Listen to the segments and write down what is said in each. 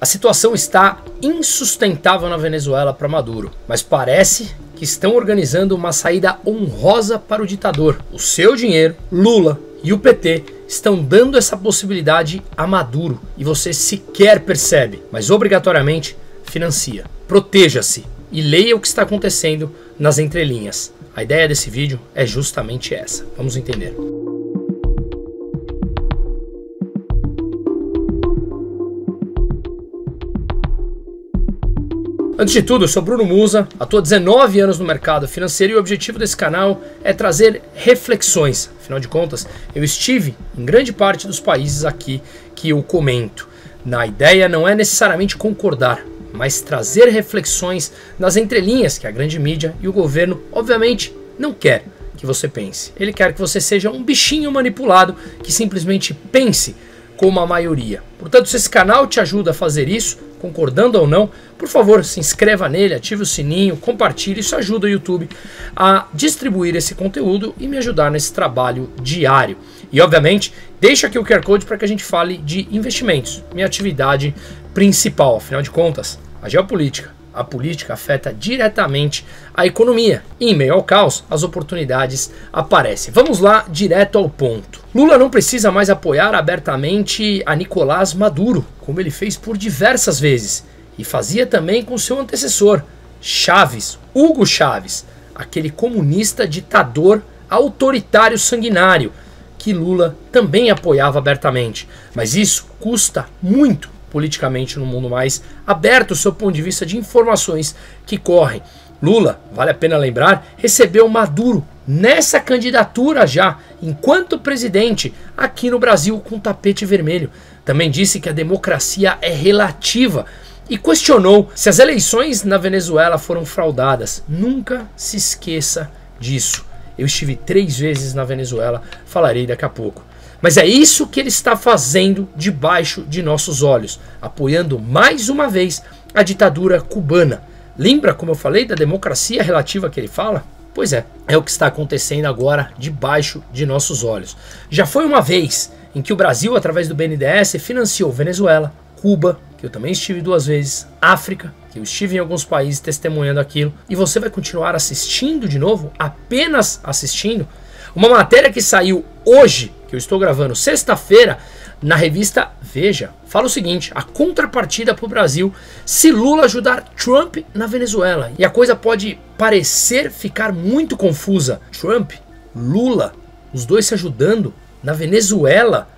A situação está insustentável na Venezuela para Maduro, mas parece que estão organizando uma saída honrosa para o ditador. O seu dinheiro, Lula e o PT estão dando essa possibilidade a Maduro e você sequer percebe, mas obrigatoriamente financia. Proteja-se e leia o que está acontecendo nas entrelinhas. A ideia desse vídeo é justamente essa. Vamos entender. Antes de tudo, eu sou Bruno Musa, atuo há 19 anos no mercado financeiro e o objetivo desse canal é trazer reflexões. Afinal de contas, eu estive em grande parte dos países aqui que eu comento. A ideia não é necessariamente concordar, mas trazer reflexões nas entrelinhas que a grande mídia e o governo, obviamente, não quer que você pense. Ele quer que você seja um bichinho manipulado que simplesmente pense como a maioria. Portanto, se esse canal te ajuda a fazer isso, concordando ou não, por favor, se inscreva nele, ative o sininho, compartilhe, isso ajuda o YouTube a distribuir esse conteúdo e me ajudar nesse trabalho diário. E obviamente, deixa aqui o QR Code para que a gente fale de investimentos, minha atividade principal. Afinal de contas, a geopolítica, a política afeta diretamente a economia. E em meio ao caos, as oportunidades aparecem. Vamos lá, direto ao ponto. Lula não precisa mais apoiar abertamente a Nicolás Maduro, como ele fez por diversas vezes. E fazia também com seu antecessor, Chávez, Hugo Chávez, aquele comunista ditador autoritário sanguinário, que Lula também apoiava abertamente. Mas isso custa muito politicamente no mundo mais aberto, do seu ponto de vista de informações que correm. Lula, vale a pena lembrar, recebeu Maduro nessa candidatura já, enquanto presidente, aqui no Brasil com tapete vermelho. Também disse que a democracia é relativa e questionou se as eleições na Venezuela foram fraudadas. Nunca se esqueça disso. Eu estive 3 vezes na Venezuela, falarei daqui a pouco. Mas é isso que ele está fazendo debaixo de nossos olhos, apoiando mais uma vez a ditadura cubana. Lembra como eu falei da democracia relativa que ele fala? Pois é o que está acontecendo agora debaixo de nossos olhos. Já foi uma vez em que o Brasil, através do BNDES, financiou Venezuela, Cuba, que eu também estive 2 vezes, África, que eu estive em alguns países testemunhando aquilo, e você vai continuar assistindo de novo, apenas assistindo? Uma matéria que saiu hoje, que eu estou gravando sexta-feira, na revista Veja, fala o seguinte: a contrapartida para o Brasil se Lula ajudar Trump na Venezuela. E a coisa pode parecer ficar muito confusa. Trump, Lula, os dois se ajudando na Venezuela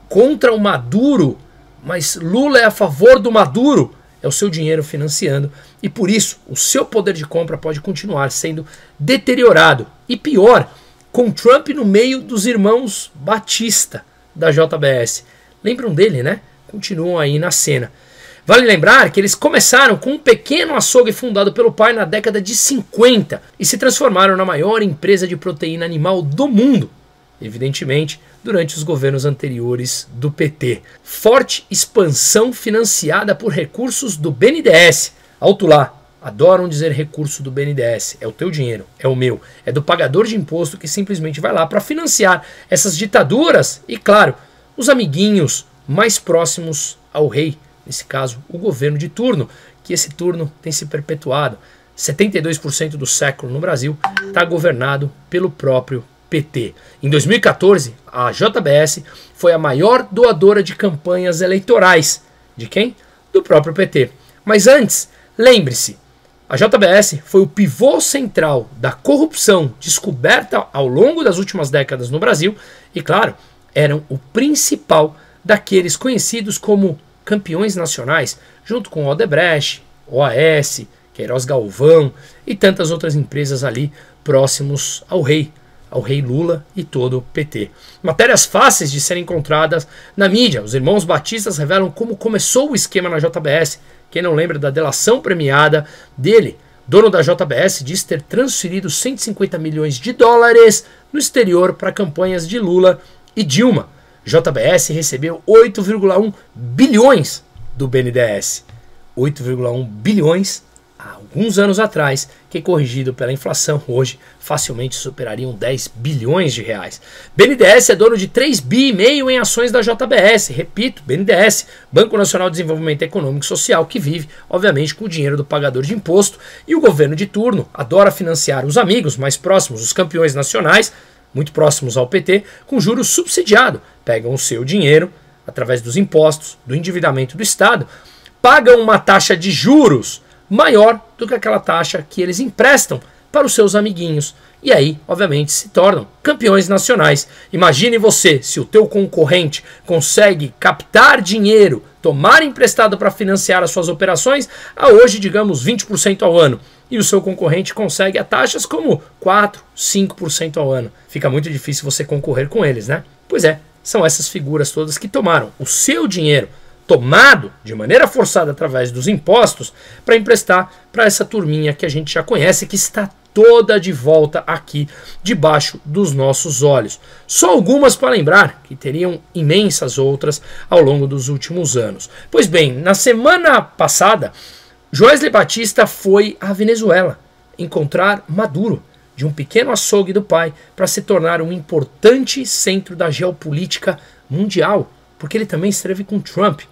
contra o Maduro, mas Lula é a favor do Maduro. É o seu dinheiro financiando e por isso o seu poder de compra pode continuar sendo deteriorado. E pior, com Trump no meio dos irmãos Batista da JBS. Lembram dele, né? Continuam aí na cena. Vale lembrar que eles começaram com um pequeno açougue fundado pelo pai na década de 50 e se transformaram na maior empresa de proteína animal do mundo, evidentemente durante os governos anteriores do PT. Forte expansão financiada por recursos do BNDES. Alto lá. Adoram dizer recurso do BNDES, é o teu dinheiro, é o meu, é do pagador de imposto que simplesmente vai lá para financiar essas ditaduras e, claro, os amiguinhos mais próximos ao rei, nesse caso, o governo de turno, que esse turno tem se perpetuado. 72% do século no Brasil está governado pelo próprio PT. Em 2014, a JBS foi a maior doadora de campanhas eleitorais. De quem? Do próprio PT. Mas antes, lembre-se, a JBS foi o pivô central da corrupção descoberta ao longo das últimas décadas no Brasil e, claro, eram o principal daqueles conhecidos como campeões nacionais, junto com Odebrecht, OAS, Queiroz Galvão e tantas outras empresas ali próximos ao rei Lula e todo o PT. Matérias fáceis de serem encontradas na mídia. Os irmãos Batistas revelam como começou o esquema na JBS. Quem não lembra da delação premiada dele, dono da JBS, diz ter transferido 150 milhões de dólares no exterior para campanhas de Lula e Dilma. JBS recebeu 8,1 bilhões do BNDES. 8,1 bilhões há alguns anos atrás, que corrigido pela inflação, hoje facilmente superariam 10 bilhões de reais. BNDES é dono de 3,5 bi em ações da JBS, repito, BNDES, Banco Nacional de Desenvolvimento Econômico e Social, que vive, obviamente, com o dinheiro do pagador de imposto, e o governo de turno adora financiar os amigos mais próximos, os campeões nacionais, muito próximos ao PT, com juros subsidiados. Pegam o seu dinheiro, através dos impostos, do endividamento do Estado, pagam uma taxa de juros maior do que aquela taxa que eles emprestam para os seus amiguinhos. E aí, obviamente, se tornam campeões nacionais. Imagine você, se o teu concorrente consegue captar dinheiro, tomar emprestado para financiar as suas operações, a hoje, digamos, 20% ao ano. E o seu concorrente consegue a taxas como 4, 5% ao ano. Fica muito difícil você concorrer com eles, né? Pois é, são essas figuras todas que tomaram o seu dinheiro, tomado de maneira forçada através dos impostos, para emprestar para essa turminha que a gente já conhece, que está toda de volta aqui debaixo dos nossos olhos. Só algumas para lembrar, que teriam imensas outras ao longo dos últimos anos. Pois bem, na semana passada, Joesley Batista foi à Venezuela encontrar Maduro, de um pequeno açougue do pai, para se tornar um importante centro da geopolítica mundial, porque ele também esteve com Trump.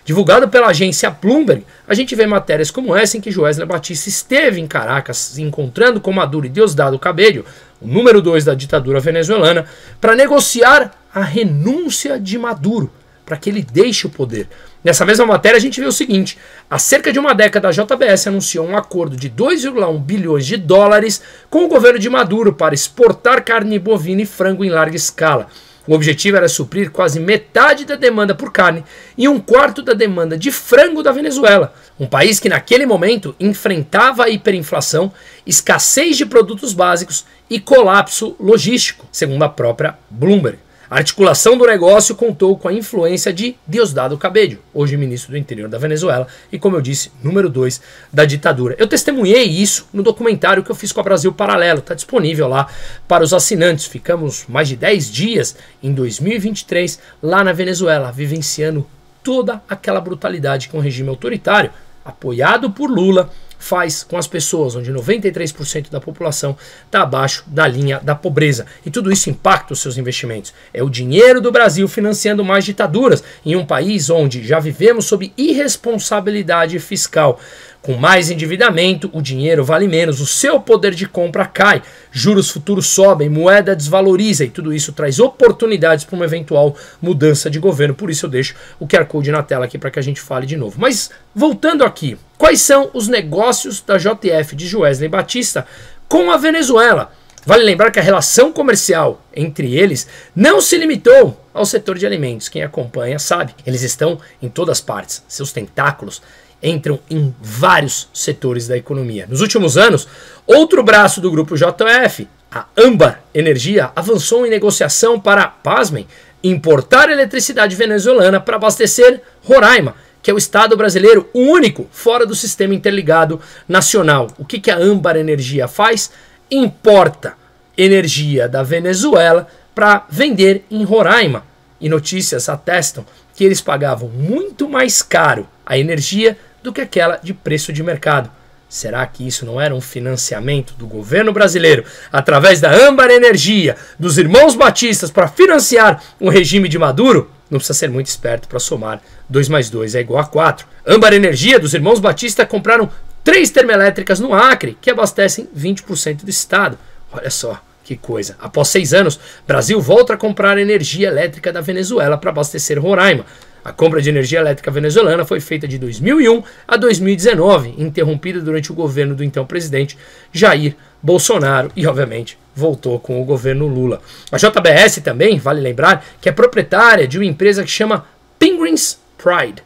Divulgado pela agência Bloomberg, a gente vê matérias como essa em que Joesley Batista esteve em Caracas se encontrando com Maduro e Diosdado Cabello, o número 2 da ditadura venezuelana, para negociar a renúncia de Maduro, para que ele deixe o poder. Nessa mesma matéria a gente vê o seguinte: há cerca de uma década a JBS anunciou um acordo de 2,1 bilhões de dólares com o governo de Maduro para exportar carne bovina e frango em larga escala. O objetivo era suprir quase metade da demanda por carne e um quarto da demanda de frango da Venezuela, um país que naquele momento enfrentava a hiperinflação, escassez de produtos básicos e colapso logístico, segundo a própria Bloomberg. A articulação do negócio contou com a influência de Diosdado Cabello, hoje ministro do Interior da Venezuela e, como eu disse, número 2 da ditadura. Eu testemunhei isso no documentário que eu fiz com a Brasil Paralelo, está disponível lá para os assinantes. Ficamos mais de 10 dias em 2023 lá na Venezuela, vivenciando toda aquela brutalidade que um regime autoritário, apoiado por Lula, faz com as pessoas, onde 93% da população está abaixo da linha da pobreza. E tudo isso impacta os seus investimentos. É o dinheiro do Brasil financiando mais ditaduras em um país onde já vivemos sob irresponsabilidade fiscal. Com mais endividamento, o dinheiro vale menos, o seu poder de compra cai, juros futuros sobem, moeda desvaloriza e tudo isso traz oportunidades para uma eventual mudança de governo. Por isso eu deixo o QR Code na tela aqui para que a gente fale de novo. Mas voltando aqui, quais são os negócios da JF de Joesley Batista com a Venezuela? Vale lembrar que a relação comercial entre eles não se limitou ao setor de alimentos. Quem acompanha sabe, eles estão em todas partes. Seus tentáculos entram em vários setores da economia. Nos últimos anos, outro braço do grupo JF, a Âmbar Energia, avançou em negociação para, pasmem, importar eletricidade venezuelana para abastecer Roraima, que é o estado brasileiro único fora do sistema interligado nacional. O que a Âmbar Energia faz? Importa energia da Venezuela para vender em Roraima. E notícias atestam que eles pagavam muito mais caro a energia do que aquela de preço de mercado. Será que isso não era um financiamento do governo brasileiro através da Âmbar Energia, dos irmãos batistas, para financiar o regime de Maduro? Não precisa ser muito esperto para somar 2 mais 2 é igual a 4. Âmbar Energia, dos irmãos Batista, compraram 3 termoelétricas no Acre, que abastecem 20% do estado. Olha só que coisa. Após 6 anos, Brasil volta a comprar energia elétrica da Venezuela para abastecer Roraima. A compra de energia elétrica venezuelana foi feita de 2001 a 2019, interrompida durante o governo do então presidente Jair Bolsonaro e, obviamente, voltou com o governo Lula. A JBS também, vale lembrar, que é proprietária de uma empresa que chama Penguins Pride,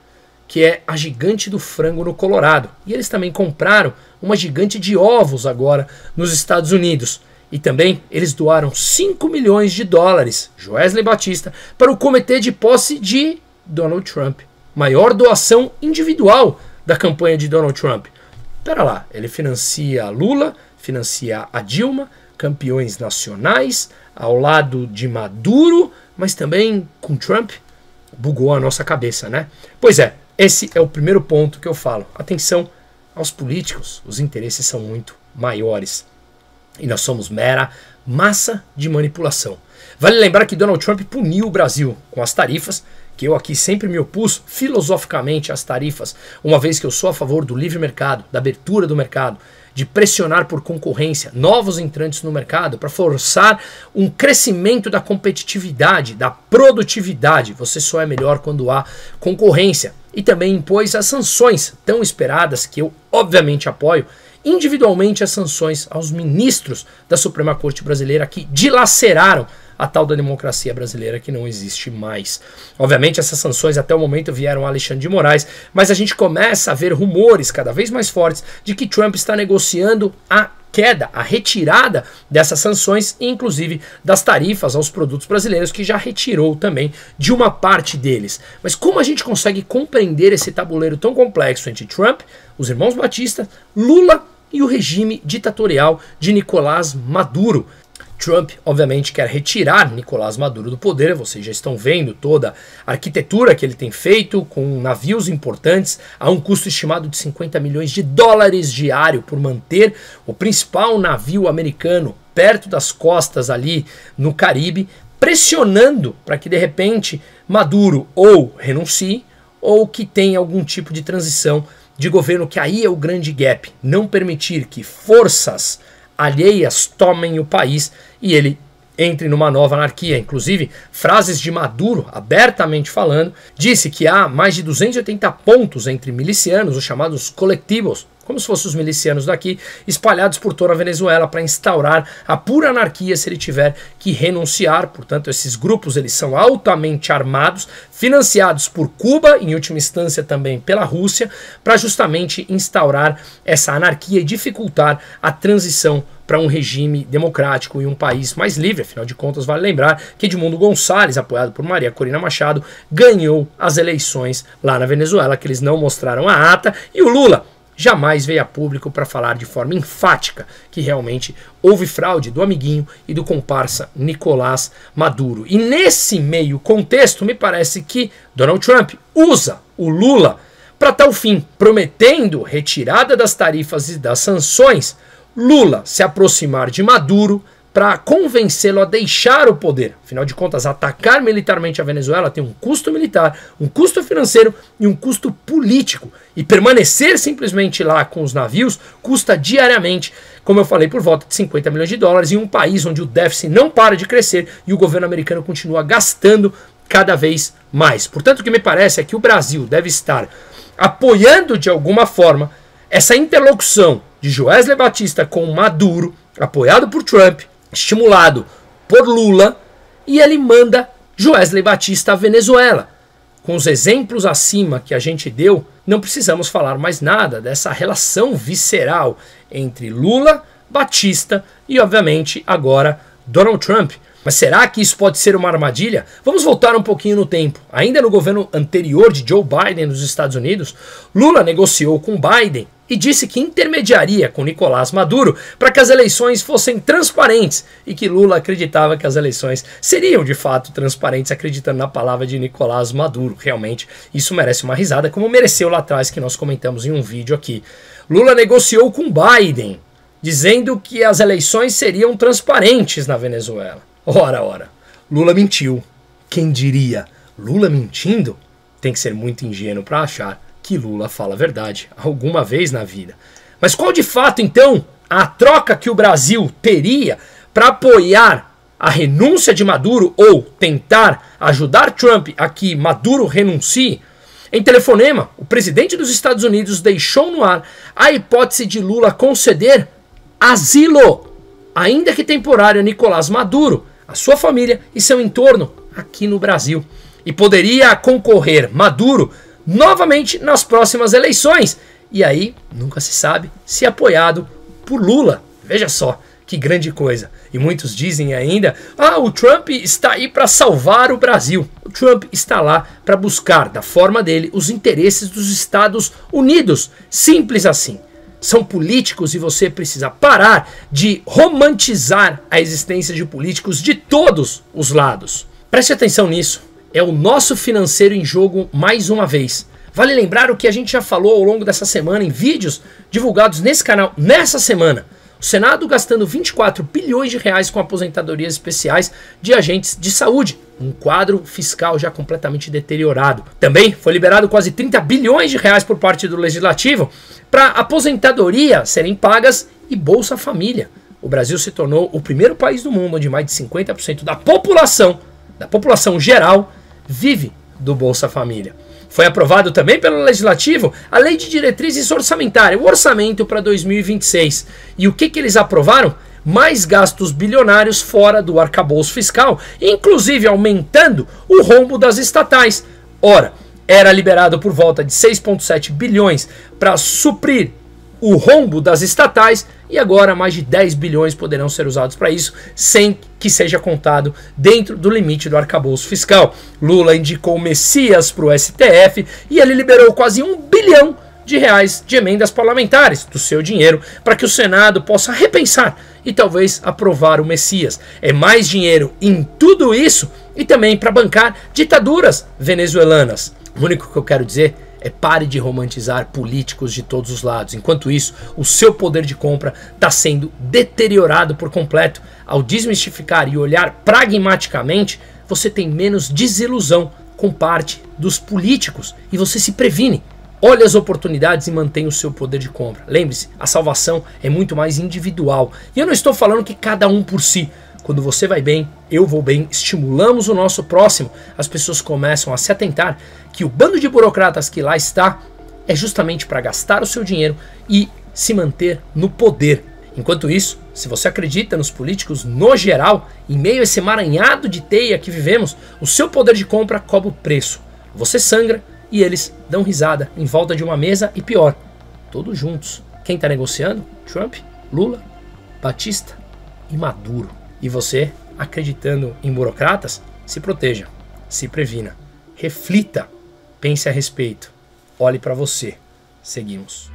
que é a gigante do frango no Colorado. E eles também compraram uma gigante de ovos agora nos Estados Unidos. E também eles doaram 5 milhões de dólares, Joesley Batista, para o comitê de posse de Donald Trump. Maior doação individual da campanha de Donald Trump. Pera lá, ele financia Lula, financia a Dilma, campeões nacionais, ao lado de Maduro, mas também com Trump. Bugou a nossa cabeça, né? Pois é, esse é o primeiro ponto que eu falo. Atenção, aos políticos, os interesses são muito maiores. E nós somos mera massa de manipulação. Vale lembrar que Donald Trump puniu o Brasil com as tarifas, que eu aqui sempre me opus filosoficamente às tarifas, uma vez que eu sou a favor do livre mercado, da abertura do mercado, de pressionar por concorrência novos entrantes no mercado para forçar um crescimento da competitividade, da produtividade. Você só é melhor quando há concorrência. E também impôs as sanções tão esperadas, que eu obviamente apoio, individualmente as sanções aos ministros da Suprema Corte Brasileira que dilaceraram a tal da democracia brasileira que não existe mais. Obviamente essas sanções até o momento vieram a Alexandre de Moraes, mas a gente começa a ver rumores cada vez mais fortes de que Trump está negociando a queda, a retirada dessas sanções, inclusive das tarifas aos produtos brasileiros, que já retirou também de uma parte deles. Mas como a gente consegue compreender esse tabuleiro tão complexo entre Trump, os irmãos Batista, Lula e o regime ditatorial de Nicolás Maduro? Trump, obviamente, quer retirar Nicolás Maduro do poder. Vocês já estão vendo toda a arquitetura que ele tem feito, com navios importantes, a um custo estimado de 50 milhões de dólares diário por manter o principal navio americano perto das costas ali no Caribe, pressionando para que, de repente, Maduro ou renuncie ou que tenha algum tipo de transição de governo, que aí é o grande gap. Não permitir que forças alheias tomem o país e ele entre numa nova anarquia. Inclusive, frases de Maduro, abertamente falando, disse que há mais de 280 pontos entre milicianos, os chamados coletivos, como se fossem os milicianos daqui, espalhados por toda a Venezuela para instaurar a pura anarquia se ele tiver que renunciar. Portanto, esses grupos eles são altamente armados, financiados por Cuba, em última instância também pela Rússia, para justamente instaurar essa anarquia e dificultar a transição para um regime democrático e um país mais livre. Afinal de contas, vale lembrar que Edmundo Gonçalves, apoiado por Maria Corina Machado, ganhou as eleições lá na Venezuela, que eles não mostraram a ata, e o Lula jamais veio a público para falar de forma enfática que realmente houve fraude do amiguinho e do comparsa Nicolás Maduro. E nesse meio contexto, me parece que Donald Trump usa o Lula para tal fim, prometendo retirada das tarifas e das sanções, Lula se aproximar de Maduro para convencê-lo a deixar o poder. Afinal de contas, atacar militarmente a Venezuela tem um custo militar, um custo financeiro e um custo político. E permanecer simplesmente lá com os navios custa diariamente, como eu falei, por volta de 50 milhões de dólares, em um país onde o déficit não para de crescer e o governo americano continua gastando cada vez mais. Portanto, o que me parece é que o Brasil deve estar apoiando de alguma forma essa interlocução de Joesley Batista com Maduro, apoiado por Trump, estimulado por Lula, e ele manda Joesley Batista à Venezuela. Com os exemplos acima que a gente deu, não precisamos falar mais nada dessa relação visceral entre Lula, Batista e, obviamente, agora Donald Trump. Mas será que isso pode ser uma armadilha? Vamos voltar um pouquinho no tempo. Ainda no governo anterior de Joe Biden nos Estados Unidos, Lula negociou com Biden e disse que intermediaria com Nicolás Maduro para que as eleições fossem transparentes, e que Lula acreditava que as eleições seriam de fato transparentes, acreditando na palavra de Nicolás Maduro. Realmente, isso merece uma risada, como mereceu lá atrás, que nós comentamos em um vídeo aqui. Lula negociou com Biden, dizendo que as eleições seriam transparentes na Venezuela. Ora, Lula mentiu. Quem diria? Lula mentindo? Tem que ser muito ingênuo para achar que Lula fala a verdade alguma vez na vida. Mas qual de fato, então, a troca que o Brasil teria para apoiar a renúncia de Maduro ou tentar ajudar Trump a que Maduro renuncie? Em telefonema, o presidente dos Estados Unidos deixou no ar a hipótese de Lula conceder asilo, ainda que temporário, a Nicolás Maduro, a sua família e seu entorno aqui no Brasil. E poderia concorrer Maduro novamente nas próximas eleições. E aí, nunca se sabe se apoiado por Lula. Veja só, que grande coisa. E muitos dizem ainda, o Trump está aí para salvar o Brasil. O Trump está lá para buscar, da forma dele, os interesses dos Estados Unidos. Simples assim. São políticos e você precisa parar de romantizar a existência de políticos de todos os lados. Preste atenção nisso. É o nosso financeiro em jogo mais uma vez. Vale lembrar o que a gente já falou ao longo dessa semana em vídeos divulgados nesse canal nessa semana. O Senado gastando 24 bilhões de reais com aposentadorias especiais de agentes de saúde, um quadro fiscal já completamente deteriorado. Também foi liberado quase 30 bilhões de reais por parte do Legislativo para aposentadoria serem pagas e Bolsa Família. O Brasil se tornou o primeiro país do mundo onde mais de 50% da população geral vive do Bolsa Família. Foi aprovado também pelo Legislativo a Lei de Diretrizes Orçamentárias, o orçamento para 2026. E o que eles aprovaram? Mais gastos bilionários fora do arcabouço fiscal, inclusive aumentando o rombo das estatais. Ora, era liberado por volta de 6,7 bilhões para suprir o rombo das estatais e agora mais de 10 bilhões poderão ser usados para isso, sem que seja contado dentro do limite do arcabouço fiscal. Lula indicou o Messias para o STF e ele liberou quase 1 bilhão de reais de emendas parlamentares do seu dinheiro para que o Senado possa repensar e talvez aprovar o Messias. É mais dinheiro em tudo isso e também para bancar ditaduras venezuelanas. O único que eu quero dizer é pare de romantizar políticos de todos os lados. Enquanto isso, o seu poder de compra está sendo deteriorado por completo. Ao desmistificar e olhar pragmaticamente, você tem menos desilusão com parte dos políticos e você se previne. Olhe as oportunidades e mantenha o seu poder de compra. Lembre-se, a salvação é muito mais individual. E eu não estou falando que cada um por si. Quando você vai bem, eu vou bem, estimulamos o nosso próximo, as pessoas começam a se atentar que o bando de burocratas que lá está é justamente para gastar o seu dinheiro e se manter no poder. Enquanto isso, se você acredita nos políticos no geral, em meio a esse emaranhado de teia que vivemos, o seu poder de compra cobra o preço. Você sangra e eles dão risada em volta de uma mesa e pior, todos juntos. Quem está negociando? Trump, Lula, Batista e Maduro. E você, acreditando em burocratas, se proteja, se previna, reflita, pense a respeito, olhe para você. Seguimos.